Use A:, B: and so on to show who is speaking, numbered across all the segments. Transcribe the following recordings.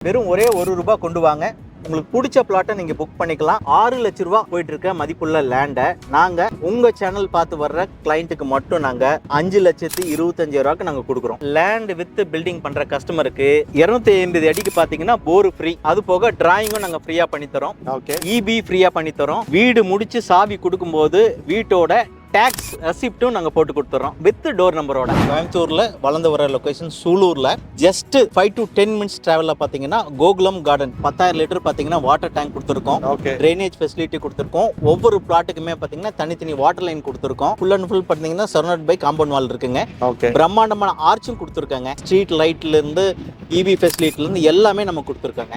A: வெறும் ஒரே ₹1 கொண்டு வாங்க, உங்களுக்கு பிடிச்ச பிளாட்டை நீங்க புக் பண்ணிக்கலாம். 6 லட்ச ரூபா போயிட்டு இருக்க மதிப்புள்ள லேண்டை நாங்க உங்க சேனல் பார்த்து வர்ற கிளைண்ட்டுக்கு மட்டும் நாங்க 5,25,000 நாங்க கொடுக்குறோம். லேண்ட் வித் பில்டிங் பண்ற கஸ்டமருக்கு 250 அடிக்கு பாத்தீங்கன்னா போர் ஃப்ரீ, அது போக டிராயிங்கும் நாங்க ஃப்ரீயா பண்ணி தரோம். இபி ஃப்ரீயா பண்ணி தரோம். வீடு முடிச்சு சாவி கொடுக்கும்போது வீட்டோட டாக்ஸ் ரெசிப்டும் நாங்க போட்டு கொடுத்துறோம் வித் டோர் நம்பரோட. கோயம்புத்தூர்ல வளர்ந்து வர லொகேஷன் சூலூர்ல ஜஸ்ட் 5 to 10 மினிட்ஸ் டிராவல்ல பாத்தீங்கன்னா கோகுலம் கார்டன் 10,000 லிட்டர் பாத்தீங்கன்னா வாட்டர் டேங்க் கொடுத்துருக்கோம். ட்ரைனேஜ் ஃபெசிலிட்டி கொடுத்துருக்கோம். ஒவ்வொரு பிளாட்டுக்குமே பாத்தீங்கன்னா தனித்தனி வாட்டர் லைன் கொடுத்துருக்கோம். ஃபுல் அண்ட் ஃபுல் பாத்தீங்கன்னா சரௌண்டட் பை காம்பவுண்ட் வால் இருக்குங்க. பிரம்மாண்டமான ஆர்ச்சும் கொடுத்துருக்காங்க. ஸ்ட்ரீட் லைட்ல இருந்து இபி ஃபெசிலிட்டில இருந்து எல்லாமே நம்ம கொடுத்துருக்காங்க.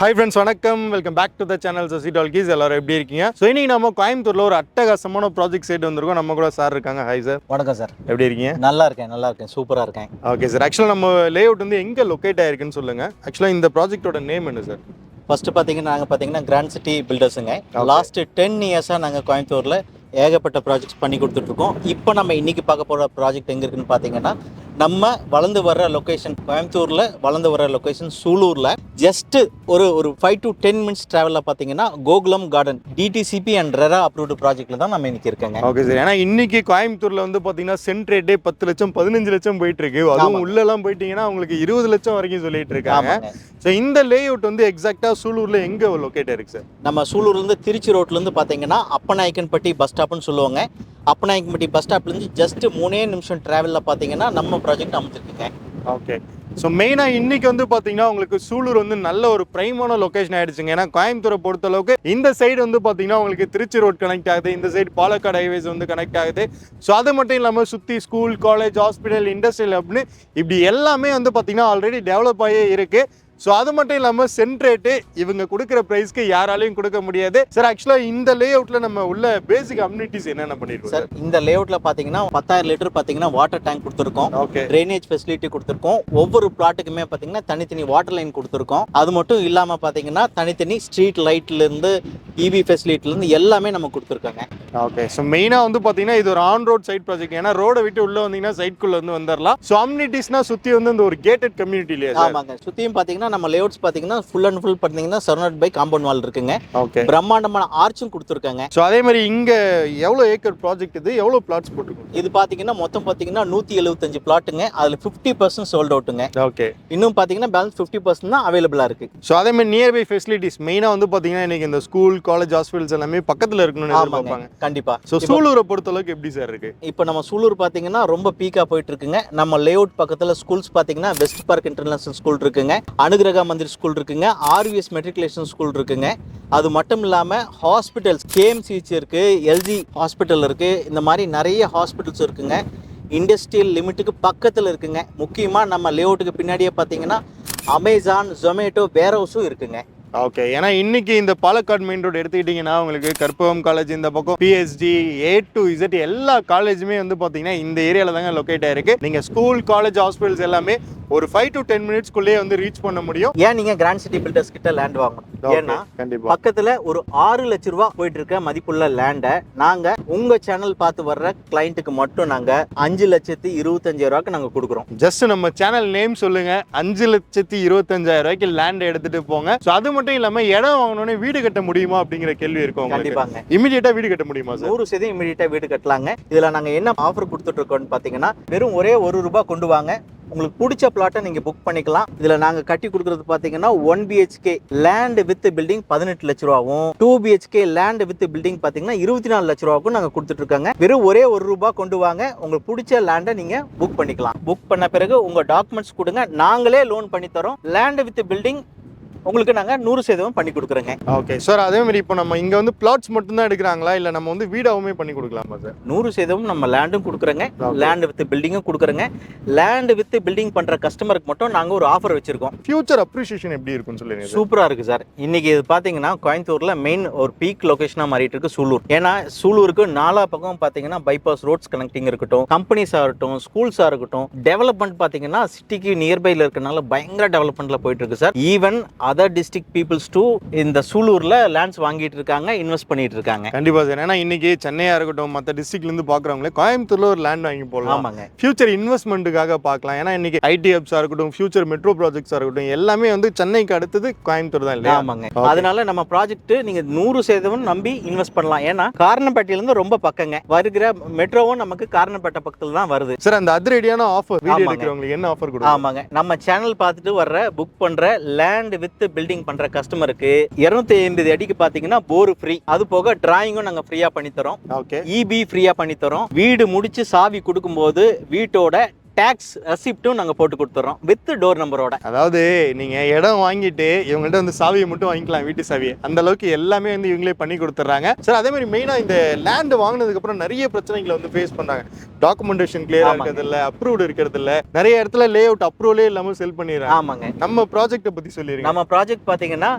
B: ஹாய் ஃப்ரெண்ட்ஸ், வணக்கம். Welcome back to the channel Sasi Talkies. எல்லாரும் எப்படி இருக்கீங்க? ஸோ இன்னைக்கு நம்ம கோயம்புத்தூர்ல ஒரு அட்டகாசமான ப்ராஜெக்ட் சைட் வந்திருக்கோம். நம்ம கூட சார் இருக்காங்க. Hi sir.
A: வணக்கம் சார்.
B: எப்படி இருக்கீங்க?
A: நல்லா இருக்கேன், சூப்பரா இருக்கேன்.
B: Okay sir. ஆக்சுவலாக நம்ம லே அவுட் வந்து எங்கே லொக்கேட் ஆயிருக்குன்னு சொல்லுங்க. ஆக்சுவலாக இந்த ப்ராஜெக்டோட நேம் என்ன சார்?
A: ஃபர்ஸ்ட் பார்த்தீங்கன்னா நாங்கள் பார்த்தீங்கன்னா கிராண்ட் சிட்டி பில்டர்ஸுங்க. லாஸ்ட் 10 இயர்ஸாக நாங்கள் கோயம்புத்தூரில் ஏகப்பட்ட ப்ராஜெக்ட்ஸ் பண்ணி கொடுத்துட்ருக்கோம். இப்போ நம்ம இன்னைக்கு பார்க்க போகிற ப்ராஜெக்ட் எங்கே இருக்குன்னு பார்த்தீங்கன்னா நம்ம வளர்ந்து வர்ற லொக்கேஷன் கோயம்புத்தூரில் வளர்ந்து வர்ற லொக்கேஷன் சூலூரில் ஜஸ்ட் ஒரு 5 to 10 மினிட்ஸ் டிராவலில் பார்த்தீங்கன்னா Gokulam garden DTCP and RERA approved ப்ராஜெக்ட்டில் தான் நம்ம இன்னைக்கு இருக்கேங்க.
B: Okay sir. ஏன்னா இன்னைக்கு கோயம்புத்தூரில் வந்து பார்த்தீங்கன்னா சென்ட் ரேட்டே 10 லட்சம் 15 லட்சம் போயிட்டு இருக்கு. அதுவும் உள்ளெல்லாம் போயிட்டீங்கன்னா உங்களுக்கு 20 லட்சம் வரைக்கும் சொல்லிட்டு இருக்காங்க. ஸோ இந்த லே அவுட் வந்து எக்ஸாக்டாக சூலூரில் எங்கே லொக்கேட் ஆயிருக்கு சார்?
A: நம்ம சூலூர்லேருந்து திருச்சி ரோட்லேருந்து பார்த்தீங்கன்னா அப்பநாயக்கன்பட்டி பஸ் ஸ்டாப்னு சொல்லுவாங்க. அப்பநாயக்கன்பட்டி பஸ் ஸ்டாப்லேருந்து ஜஸ்ட் 3 நிமிஷம் டிராவலில் பார்த்தீங்கன்னா நம்ம ப்ராஜெக்ட் அமைச்சிருக்குங்க.
B: ஓகே. ஸோ மெயினாக இன்னைக்கு வந்து பார்த்தீங்கன்னா உங்களுக்கு சூலூர் வந்து நல்ல ஒரு பிரைமான லொக்கேஷன் ஆயிடுச்சுங்க. ஏன்னா கோயம்புத்தூரை பொறுத்த அளவுக்கு இந்த சைடு வந்து பார்த்தீங்கன்னா உங்களுக்கு திருச்சி ரோட் கனெக்ட் ஆகுது, இந்த சைடு பாலக்காடு ஹைவேஸ் வந்து கனெக்ட் ஆகுது. ஸோ அது மட்டும் இல்லாமல் சுற்றி ஸ்கூல், காலேஜ், ஹாஸ்பிட்டல், இண்டஸ்ட்ரியல் அப்படின்னு இப்படி எல்லாமே வந்து பார்த்தீங்கன்னா ஆல்ரெடி டெவலப் ஆகியே இருக்குது. ஸோ அது மட்டும் இல்லாமல் சென்ட் ரேட்டு இவங்க கொடுக்குற ப்ரைஸ்க்கு யாராலையும் கொடுக்க முடியாது. சார் ஆக்சுவலாக இந்த லே அவுட்டில் நம்ம உள்ள பேசிக் அம்யூனிட்டிஸ் என்னென்ன பண்ணிருக்கோம்
A: சார்? இந்த லே அவுட்டில் பார்த்தீங்கன்னா 10,000 லிட்டர் பார்த்தீங்கன்னா வாட்டர் டேங்க் கொடுத்துருக்கோம். ட்ரைனேஜ் ஃபெசிலிட்டி கொடுத்துருக்கோம். ஒவ்வொரு பிளாட்டுக்குமே பார்த்தீங்கன்னா தனித்தனி வாட்டர் லைன் கொடுத்துருக்கோம். அது மட்டும் இல்லாமல் பார்த்தீங்கன்னா தனித்தனி ஸ்ட்ரீட் லைட்லேருந்து இபி ஃபெசிலிட்டிலேருந்து எல்லாமே நம்ம கொடுத்துருக்காங்க.
B: ஓகே. ஸோ மெயினாக வந்து பார்த்தீங்கன்னா இது ஒரு ஆன் ரோட் சைட் ப்ராஜெக்ட். ஏன்னா ரோடை விட்டு உள்ளே வந்தீங்கன்னா சைட்குள்ளே வந்து வந்துடலாம். ஸோ அம்யூனிட்டிஸ்னா சுற்றி வந்து இந்த ஒரு கேட்டட் கம்யூனிட்டி இல்லையா?
A: ஆமாங்க. சுற்றியும் பார்த்தீங்கன்னா நம்ம லேஅவுட்ஸ் பார்த்தீங்கன்னா ஃபுல் அண்ட் ஃபுல் பார்த்தீங்கன்னா சரௌண்டட் பை காம்பவுண்ட் வால் இருக்குங்க. ஓகே. பிரம்மாண்டமான ஆர்ச்சும் கொடுத்துருக்காங்க.
B: ஸோ அதே மாதிரி இங்கே எவ்வளோ ஏக்கர் ப்ராஜெக்ட் இது? எவ்வளோ பிளாட்ஸ் போட்டுருக்கோம்?
A: இது பார்த்தீங்கன்னா மொத்தம் பார்த்தீங்கன்னா 175 பிளாட்டுங்க. அதில் 50% சோல்ட் அவுட்டுங்க.
B: ஓகே.
A: இன்னும் பார்த்தீங்கன்னா பேலன்ஸ் 50% தான் அவைலபிளாக இருக்கு.
B: ஸோ அதே மாதிரி நியர்பை ஃபெசிலிட்டிஸ் மெயினாக வந்து பார்த்தீங்கன்னா இன்னைக்கு இந்த ஸ்கூல், காலேஜ், ஹாஸ்பிட்டல்ஸ் எல்லாமே பக்கத்தில் இருக்கணும்னு எதிர்பார்ப்பாங்க.
A: கண்டிப்பா.
B: ஸோ சூலூரை பொறுத்த அளவுக்கு எப்படி சார் இருக்கு?
A: இப்போ நம்ம சூலூர் பார்த்தீங்கன்னா ரொம்ப பீக்கா போயிட்டு இருக்குங்க. நம்ம லேஅவுட் பக்கத்தில் ஸ்கூல்ஸ் பார்த்தீங்கன்னா வெஸ்ட் பார்க் இன்டர்நேஷனல் ஸ்கூல் இருக்குங்க, அனுகிரகா மந்திர் ஸ்கூல் இருக்குங்க, ஆர்விஎஸ் மெட்ரிகுலேஷன் ஸ்கூல் இருக்குங்க. அது மட்டும் இல்லாமல் ஹாஸ்பிட்டல்ஸ் கேஎம்சிஹெச் இருக்கு, எல்ஜி ஹாஸ்பிட்டல் இருக்கு, இந்த மாதிரி நிறைய ஹாஸ்பிட்டல்ஸ் இருக்குங்க. இண்டஸ்ட்ரியல் லிமிட்டுக்கு பக்கத்தில் இருக்குங்க. முக்கியமாக நம்ம லேஅவுட்டுக்கு பின்னாடியே பார்த்தீங்கன்னா அமேசான், ஜொமேட்டோ வேர் ஹவுஸும் இருக்குங்க.
B: ஓகே. ஏன்னா இன்னைக்கு இந்த பாலக்காடு மெயின் ரோடு எடுத்துக்கிட்டிங்கன்னா உங்களுக்கு கற்பகம் காலேஜ், இந்த பக்கம் பிஎஸ்டி, A to Z எல்லா காலேஜுமே வந்து பார்த்தீங்கன்னா இந்த ஏரியாவில் தாங்க லொக்கேட் ஆயிருக்கு. நீங்கள் ஸ்கூல், காலேஜ், ஹாஸ்பிட்டல்ஸ் எல்லாமே ஒரு 5 to 10 மினிட்ஸ்க்குள்ளேயே வந்து ரீச் பண்ண முடியும்.
A: ஏன் நீங்கள் கிராண்ட் சிட்டி பில்டர்ஸ் கிட்ட லேண்ட் வாங்கணும்? ஏன்னா
B: கண்டிப்பாக
A: பக்கத்தில் ஒரு 6 லட்ச ரூபா போயிட்டு இருக்க மதிப்புள்ள லேண்டை நாங்கள் உங்கள் சேனல் பார்த்து வர்ற கிளைண்ட்டுக்கு மட்டும் நாங்கள் 5,25,000 நாங்கள் கொடுக்குறோம்.
B: ஜஸ்ட் நம்ம சேனல் நேம் சொல்லுங்க, 5,25,000 லேண்ட் எடுத்துட்டு போங்க. ஸோ அது மட்டும் இல்லாம இடம் வாங்கணும்னே வீடு கட்ட முடியுமா அப்படிங்கிற கேள்வி இருக்கும்.
A: கண்டிப்பாங்க.
B: இமிடியேட்டா வீடு கட்ட முடியுமா சார்?
A: 100% இமிடியேட்டா வீடு கட்டலாங்க. இதுல நாங்க என்ன ஆஃபர் கொடுத்துட்டு இருக்கோம்னு பாத்தீங்கன்னா வெறும் ஒரே ₹1 கொண்டு வாங்க, உங்களுக்கு பிடிச்ச பிளாட்டை நீங்க புக் பண்ணிக்கலாம். இதுல நாங்க கட்டி கொடுக்கறது பாத்தீங்கன்னா 1 BHK லேண்ட் வித் பில்டிங் 18 லட்ச ரூபாவும், 2 BHK லேண்ட் வித் பில்டிங் பாத்தீங்கன்னா 24 லட்ச ரூபாய்க்கும் நாங்க கொடுத்துட்டு இருக்காங்க. வெறும் ஒரே ₹1 கொண்டு வாங்க, உங்களுக்கு பிடிச்ச லேண்டை நீங்க புக் பண்ணிக்கலாம். புக் பண்ண பிறகு உங்க டாக்குமெண்ட்ஸ் கொடுங்க, நாங்களே லோன் பண்ணி தரோம். லேண்ட் வித் பில்டிங் உங்களுக்கு நாங்க 100% பண்ணி கொடுக்குறோங்க.
B: Okay sir. அதே மாதிரி இப்போ நம்ம இங்க வந்து பிளாட்ஸ் மட்டும் தான் எடுக்கிறாங்களா, இல்ல நம்ம வந்து வீடாவுமே பண்ணி கொடுக்கலாமா சார்?
A: 100% நம்ம லேண்டும் கொடுக்குறோங்க, லேண்ட் வித் பில்டிங்கும் கொடுக்குறோங்க. லேண்ட் வித் பில்டிங் பண்ற கஸ்டமருக்கு மட்டும் நாங்க ஒரு ஆஃபர் வச்சிருக்கோம்.
B: ஃபியூச்சர் அப்ரிசியேஷன் எப்படி இருக்குன்னு சொல்லுங்க.
A: சூப்பரா இருக்கு சார். இன்னைக்கு இது பாத்தீங்கன்னா கோயம்புத்தூர்ல மெயின் ஒரு பீக் லொகேஷனா மாறிட்டு இருக்கு சூலூர். ஏன்னா சூலூருக்கு 4 பக்கம் பாத்தீங்கன்னா பைபாஸ் ரோட்ஸ் கனெக்டிங் இருக்கட்டும், கம்பெனிஸா இருக்கட்டும், ஸ்கூல்ஸா இருக்கட்டும், டெவலப்மெண்ட் பாத்தீங்கன்னா சிட்டிக்கு நியர்பைல இருக்கனால பயங்கர டெவலப்மெண்ட்ல போயிட்டு இருக்கு sir. Even other district peoples too இந்த சூலூர்ல லேண்ட்ஸ் வாங்கிட்டு இருக்காங்க, இன்வெஸ்ட் பண்ணிட்டு இருக்காங்க.
B: கண்டிப்பா சார். ஏன்னா இன்னைக்கு சென்னையா இருக்கட்டும், மற்ற டிஸ்ட்ரிக்ட்ல இருந்து பாக்குறவங்களே கோயம்புத்தூர்ல ஒரு லேண்ட் வாங்கி போடலாம்.
A: ஆமாங்க.
B: ஃபியூச்சர் இன்வெஸ்ட்மெண்ட்டுக்காக பார்க்கலாம். ஏன்னா இன்னைக்கு ஐடி ஹப்ஸா இருக்கட்டும், ஃபியூச்சர் மெட்ரோ ப்ராஜெக்ட்ஸா இருக்கட்டும், எல்லாமே வந்து சென்னைக்கு அடுத்தது கோயம்புத்தூர் தான் இல்லையா?
A: ஆமாங்க. அதனால நம்ம ப்ராஜெக்ட் நீங்க 100% நம்பி இன்வெஸ்ட் பண்ணலாம். ஏன்னா காரணப்பட்டியில இருந்து ரொம்ப பக்கங்க, வருகிற மெட்ரோவும் நமக்கு காரணப்பட்ட பக்கத்துல தான் வருது.
B: சார் அந்த அதிரடியான ஆஃபர் வீடியோ
A: ஆமாங்க.
B: எடுக்கிறவங்களுக்கு என்ன ஆஃபர் கொடுக்கும்?
A: ஆமாங்க. நம்ம சேனல் பார்த்துட்டு வர்ற புக் பண்ற லேண்ட் வித் பில்டிங் பண்ற கஸ்டமருக்கு 250 அடிக்கு பாத்தீங்கன்னா போர் ஃப்ரீ, அது போக டிராயிங்கும் நாங்க ஃப்ரீயா பண்ணி தரோம்,
B: ஓகே,
A: இபி ஃப்ரீயா பண்ணி தரோம். வீடு முடிச்சு சாவி கொடுக்கும்போது வீட்டோட டாக்ஸ் ரெசிப்டும் நாங்க போட்டு கொடுத்துறோம் வித் டோர் நம்பரோட.
B: அதாவது நீங்க இடம் வாங்கிட்டு இவங்கள்ட்ட வந்து சாவியை மட்டும் வாங்கிக்கலாம், வீட்டு சாவியை, அந்த அளவுக்கு எல்லாமே வந்து இவங்களே பண்ணி கொடுத்துறாங்க சார். அதே மாதிரி மெயினா இந்த லேண்ட் வாங்கினதுக்கு அப்புறம் நிறைய பிரச்சனைகளை வந்து ஃபேஸ் பண்றாங்க. டாக்குமெண்டேஷன் கிளியரா இருக்கிறது இல்ல, அப்ரூவ்டு இருக்கிறது இல்ல, நிறைய இடத்துல லே அவுட் அப்ரூவலே இல்லாம செல் பண்ணிடுறாங்க.
A: ஆமாங்க.
B: நம்ம ப்ராஜெக்ட்டை பத்தி சொல்லிருங்க.
A: நம்ம ப்ராஜெக்ட் பாத்தீங்கன்னா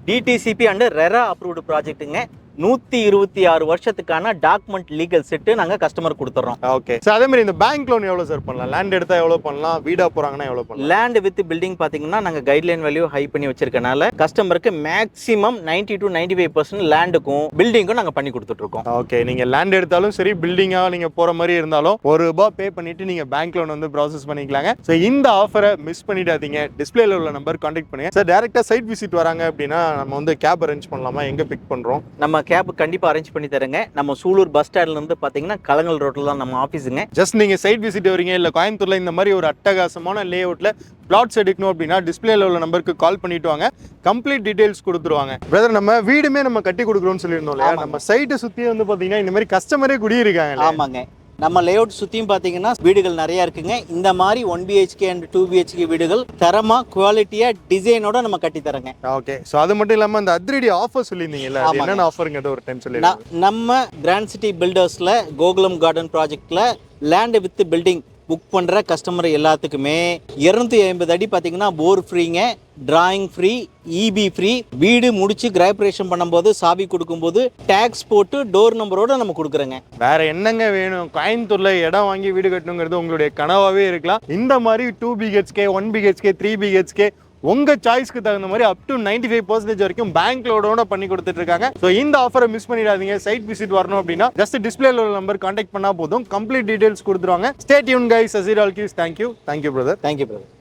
A: டிடிசிபி அண்ட் ரெரா அப்ரூவ்டு ப்ராஜெக்ட்டுங்க. 126 வருஷத்துக்கான டாக்குமெண்ட் லீகல் செட்டு நாங்க கஸ்டமர் கொடுத்துறோம்.
B: Okay sir. அதே மாதிரி இந்த பேங்க் லோன் எவ்வளவு சார் பண்ணலாம்? லேண்ட் எடுத்தா எவ்வளவு பண்ணலாம்? வீடா போறாங்கன்னா எவ்வளவு பண்ணலாம்?
A: லேண்ட் வித் பில்டிங் பாத்தீங்கன்னா நாங்க கைட்லைன் வேல்யூ ஹை பண்ணி வச்சிருக்கனால கஸ்டமருக்கு மேக்ஸிமம் 90 to 95% லேண்டுக்கும் பில்டிங்கும் நாங்க பண்ணி கொடுத்துட்டு இருக்கோம்.
B: ஓகே, நீங்க லேண்ட் எடுத்தாலும் சரி, பில்டிங்கா நீங்க போற மாதிரி இருந்தாலும் ₹1 பே பண்ணிட்டு நீங்க பேங்க் லோன் வந்து ப்ராசஸ் பண்ணிக்கலாங்க. ஸோ இந்த ஆஃபரை மிஸ் பண்ணிடாதீங்க. டிஸ்பிளேல உள்ள நம்பர் கான்டாக்ட் பண்ணுங்க சார். டைரக்டா சைட் விசிட் வராங்க அப்படின்னா நம்ம வந்து கேப் அரேஞ்ச் பண்ணலாமா? எங்க பிக் பண்றோம்?
A: நம்ம கேப் கண்டிப்பா அரேஞ்ச் பண்ணி தரேங்க. நம்ம சூலூர் பஸ் ஸ்டாண்ட்ல இருந்து பாத்தீங்கன்னா கலங்கல் ரோட்ல தான் நம்ம ஆபீஸுங்க.
B: ஜஸ்ட் நீங்க சைட் விசிட் வரீங்க, இல்ல கோயம்புத்தூர்ல இந்த மாதிரி ஒரு அட்டகாசமான லே அவுட்ல பிளாட்ஸ் எடுக்கணும் அப்படின்னா டிஸ்பிளேல உள்ள நம்பருக்கு கால் பண்ணிட்டு வாங்க, கம்ப்ளீட் டீடைல்ஸ் கொடுத்துருவாங்க. பிரதர், நம்ம வீடுமே நம்ம கட்டி கொடுக்குறோம்னு சொல்லியிருந்தோம் இல்லையா? நம்ம சைட்டை சுத்தி வந்து பாத்தீங்கன்னா இந்த மாதிரி கஸ்டமரே குடியிருக்காங்க.
A: ஆமாங்க. நம்ம லேஅவுட் சுத்தியும் பாத்தீங்கன்னா வீடுகள் நிறைய இருக்குங்க. இந்த மாதிரி 1 BHK அண்ட் 2 BHK வீடுகள் தரமா குவாலிட்டியா டிசைனோட நம்ம கட்டி தரங்க.
B: ஓகே, சோ அது மட்டும் இல்லாம அந்த அதிரடி ஆஃபர் சொல்லியிருந்தீங்கல்ல, அது என்னென்ன ஆஃபர்ங்கறது ஒரு டைம் சொல்லுங்க.
A: நம்ம கிராண்ட் சிட்டி பில்டர்ஸ்ல கோகுலம் கார்டன் ப்ராஜெக்ட்ல லேண்ட் வித் பில்டிங் புக் பண்ற கஸ்டமர் எல்லாத்துக்குமே 250 அடி பாத்தீங்கன்னா போர் ஃப்ரீங்க, டிராயிங் ஃப்ரீ, இபி ஃப்ரீ. வீடு முடிச்சு கிராபரேஷன் பண்ணும்போது சாவி கொடுக்கும்போது டாக்ஸ் போட்டு டோர் நம்பரோட நம்ம கொடுக்குறோங்க.
B: வேற என்னங்க வேணும்? கோயம்புத்தூர்ல இடம் வாங்கி வீடு கட்டணுங்கிறது உங்களுடைய கனவாவே இருக்கலாம். இந்த மாதிரி 2 BHK, 1 BHK, 3 BHK உங்க சாய்ஸ்க்கு தகுந்த மாதிரி அப் டு 95% வரைக்கும் பேங்க் லோனோட பண்ணி கொடுத்துட்டு இருக்காங்க. ஸோ இந்த ஆஃபரை மிஸ் பண்ணிடாதீங்க. சைட் விசிட் வரணும் அப்படின்னா ஜஸ்ட் டிஸ்பிளேல உள்ள நம்பர் கான்டாக்ட் பண்ணா போதும், கம்ப்ளீட் டீடைல்ஸ் கொடுத்துருவாங்க. Stay tuned guys. சசிர் ஆல்கிஸ். Thank you brother.
A: Thank you brother.